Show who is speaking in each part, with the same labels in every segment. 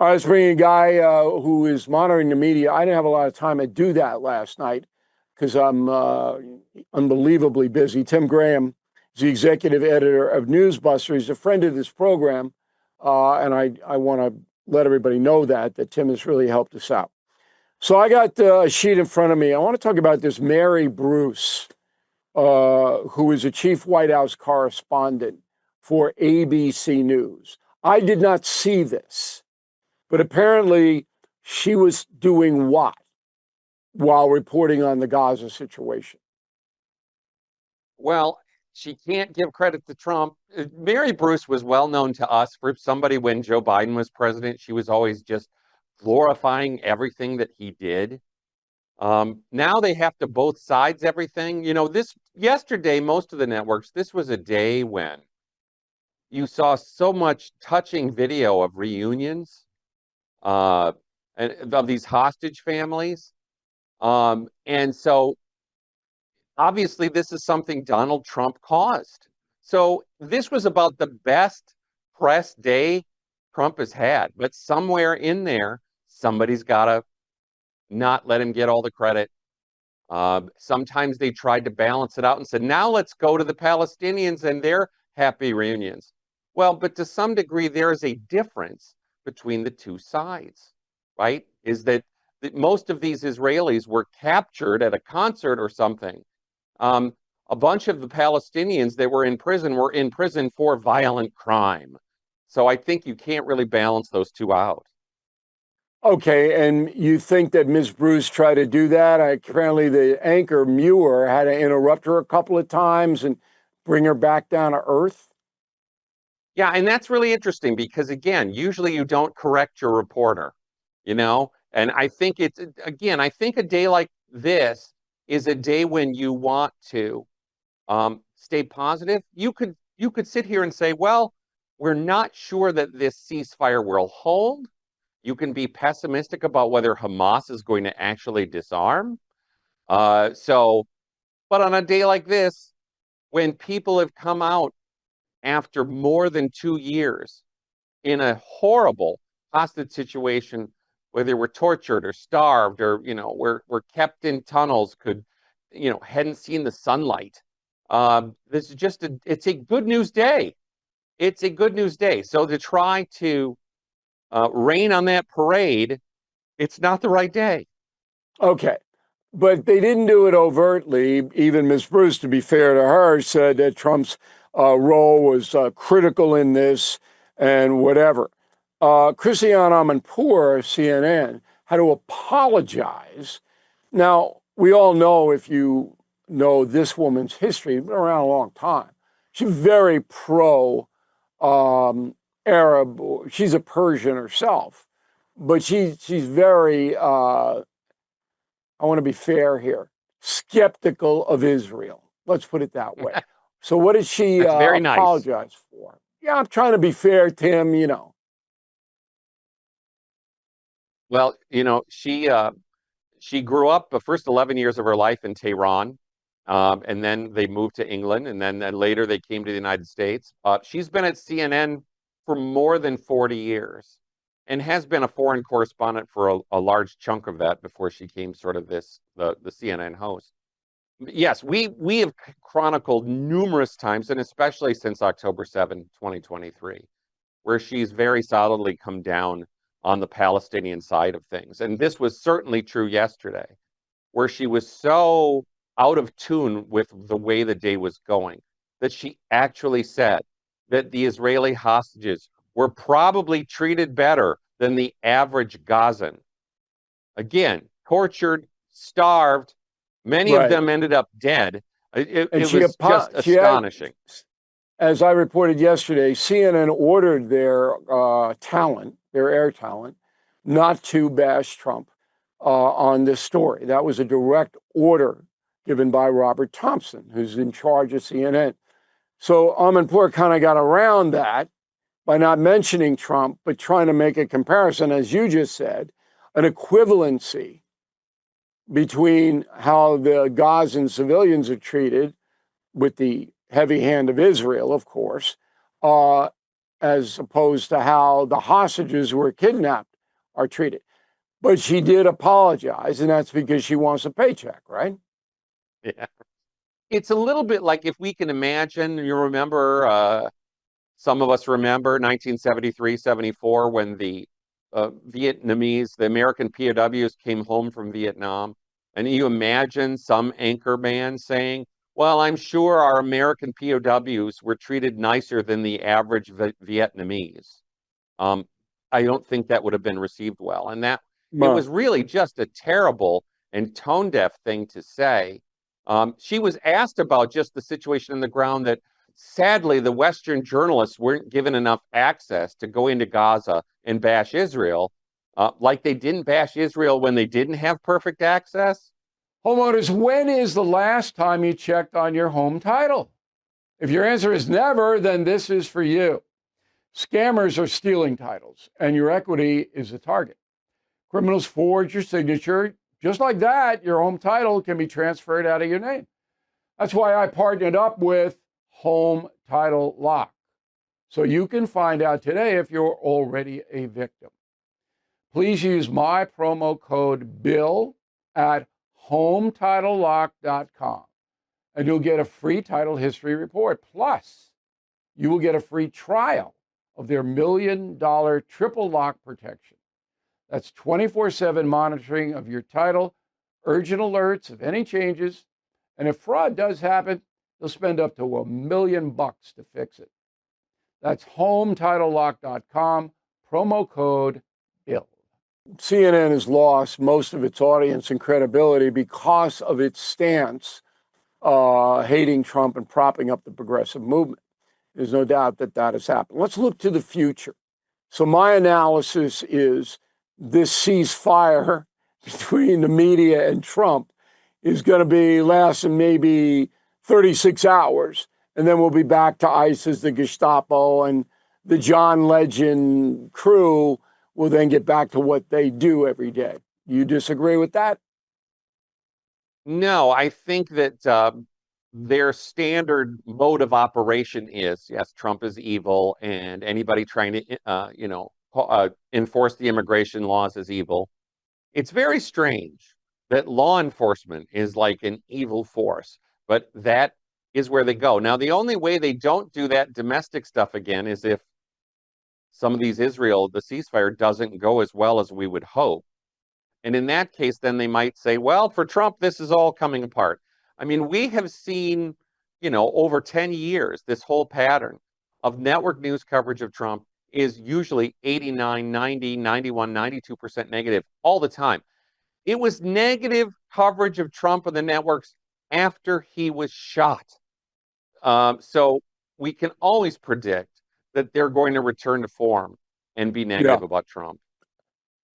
Speaker 1: I was bringing a guy who is monitoring the media. I didn't have a lot of time to do that last night because I'm unbelievably busy. Tim Graham is the executive editor of NewsBusters. He's a friend of this program, and I want to let everybody know that Tim has really helped us out. So I got a sheet in front of me. I want to talk about this Mary Bruce, who is a chief White House correspondent for ABC News. I did not see this. But apparently, she was doing what while reporting on the Gaza situation?
Speaker 2: Well, she can't give credit to Trump. Mary Bruce was well known to us for somebody when Joe Biden was president. She was always just glorifying everything that he did. Now they have to both sides everything. You know, this yesterday, most of the networks, this was a day when you saw so much touching video of reunions uh, and of these hostage families. And so obviously this is something Donald Trump caused. So this was about the best press day Trump has had, but somewhere in there, somebody's got to not let him get all the credit. Sometimes they tried to balance it out and said, now let's go to the Palestinians and their happy reunions. Well, but to some degree, there is a difference between the two sides, right? Is that most of these Israelis were captured at a concert or something. A bunch of the Palestinians that were in prison for violent crime. So I think you can't really balance those two out.
Speaker 1: Okay, and you think that Ms. Bruce tried to do that? Apparently, the anchor Muir had to interrupt her a couple of times and bring her back down to earth.
Speaker 2: Yeah, and that's really interesting because again, usually you don't correct your reporter, you know? And I think I think a day like this is a day when you want to stay positive. You could sit here and say, well, we're not sure that this ceasefire will hold. You can be pessimistic about whether Hamas is going to actually disarm. But on a day like this, when people have come out after more than 2 years in a horrible hostage situation, where they were tortured or starved or, were kept in tunnels, hadn't seen the sunlight. This is it's a good news day. It's a good news day. So to try to rain on that parade, it's not the right day.
Speaker 1: Okay. But they didn't do it overtly. Even Ms. Bruce, to be fair to her, said that Trump's role was critical in this and whatever. Christiane Amanpour, CNN, had to apologize. Now, we all know, if you know this woman's history, been around a long time. She's very pro Arab. She's a Persian herself, but she's very I want to be fair here, skeptical of Israel. Let's put it that way. So what did she
Speaker 2: That's very nice.
Speaker 1: apologize for? Yeah, I'm trying to be fair, Tim,
Speaker 2: Well, she grew up the first 11 years of her life in Tehran, and then they moved to England, and then later they came to the United States. She's been at CNN for more than 40 years and has been a foreign correspondent for a large chunk of that before she came sort of the CNN host. Yes, we have chronicled numerous times, and especially since October 7, 2023, where she's very solidly come down on the Palestinian side of things. And this was certainly true yesterday, where she was so out of tune with the way the day was going that she actually said that the Israeli hostages were probably treated better than the average Gazan. Again, tortured, starved. Many of them ended up dead. It was just astonishing.
Speaker 1: As I reported yesterday, CNN ordered their talent, their air talent, not to bash Trump on this story. That was a direct order given by Robert Thompson, who's in charge of CNN. So Amanpour kind of got around that by not mentioning Trump, but trying to make a comparison, as you just said, an equivalency between how the Gazan civilians are treated with the heavy hand of Israel, of course, as opposed to how the hostages who were kidnapped are treated. But she did apologize, and that's because she wants a paycheck, right?
Speaker 2: Yeah. It's a little bit like if we can imagine, you remember, some of us remember 1973, 74, when the Vietnamese, the American POWs came home from Vietnam. And you imagine some anchor man saying, well, I'm sure our American POWs were treated nicer than the average Vietnamese. Um, I don't think that would have been received well. And that it
Speaker 1: Well,
Speaker 2: was really just a terrible and tone deaf thing to say. She was asked about just the situation on the ground that sadly the Western journalists weren't given enough access to go into Gaza and bash Israel, like they didn't bash Israel when they didn't have perfect access.
Speaker 1: homeowners, when is the last time you checked on your home title? If your answer is never, then this is for you. Scammers are stealing titles, and your equity is a target. Criminals forge your signature. Just like that, your home title can be transferred out of your name. That's why I partnered up with Home Title Lock, so you can find out today if you're already a victim. Please use my promo code BILL at HometitleLock.com, and you'll get a free title history report. Plus, you will get a free trial of their $1 million triple lock protection. That's 24/7 monitoring of your title, urgent alerts of any changes, and if fraud does happen, they'll spend up to $1 million to fix it. That's HometitleLock.com, promo code BILL. CNN has lost most of its audience and credibility because of its stance hating Trump and propping up the progressive movement. There's no doubt that that has happened. Let's look to the future. So my analysis is this ceasefire between the media and Trump is going to be lasting maybe 36 hours. And then we'll be back to ISIS, the Gestapo, and the John Legend crew will then get back to what they do every day. You disagree with that?
Speaker 2: No, I think that their standard mode of operation is, yes, Trump is evil, and anybody trying to, enforce the immigration laws is evil. It's very strange that law enforcement is like an evil force, but that is where they go. Now, the only way they don't do that domestic stuff again is if some of the ceasefire doesn't go as well as we would hope. And in that case, then they might say, well, for Trump, this is all coming apart. I mean, we have seen, over 10 years, this whole pattern of network news coverage of Trump is usually 89, 90, 91, 92% negative all the time. It was negative coverage of Trump on the networks after he was shot. So we can always predict that they're going to return to form and be negative about Trump.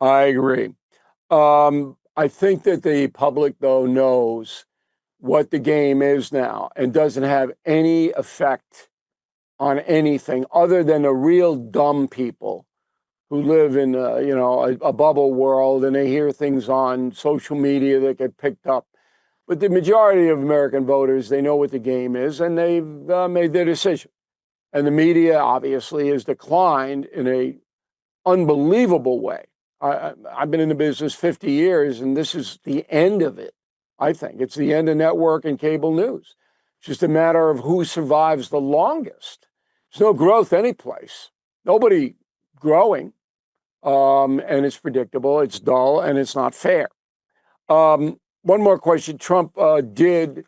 Speaker 1: I agree. I think that the public, though, knows what the game is now and doesn't have any effect on anything other than the real dumb people who live in a bubble world and they hear things on social media that get picked up. But the majority of American voters, they know what the game is and they've made their decision. And the media obviously has declined in a unbelievable way. I've been in the business 50 years, and this is the end of it, I think. It's the end of network and cable news. It's just a matter of who survives the longest. There's no growth anyplace. Nobody growing, and it's predictable, it's dull, and it's not fair. One more question. Trump did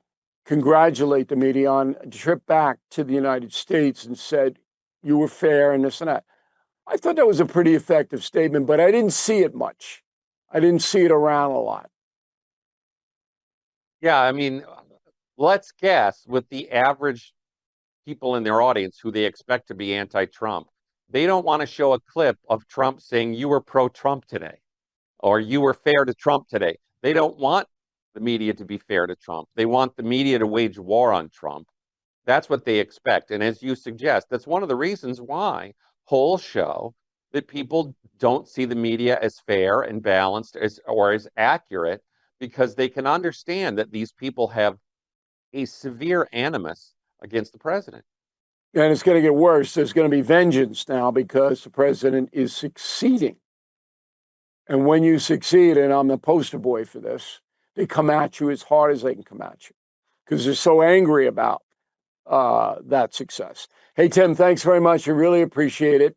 Speaker 1: congratulate the media on a trip back to the United States and said, you were fair and this and that. I thought that was a pretty effective statement, but I didn't see it much. I didn't see it around a lot.
Speaker 2: Yeah, I mean, let's guess with the average people in their audience who they expect to be anti-Trump. They don't want to show a clip of Trump saying you were pro-Trump today or you were fair to Trump today. They don't want the media to be fair to Trump. They want the media to wage war on Trump. That's what they expect. And as you suggest, that's one of the reasons why polls show that people don't see the media as fair and balanced or as accurate because they can understand that these people have a severe animus against the president.
Speaker 1: And it's going to get worse. There's going to be vengeance now because the president is succeeding. And when you succeed, and I'm the poster boy for this, they come at you as hard as they can come at you because they're so angry about that success. Hey, Tim, thanks very much. I really appreciate it.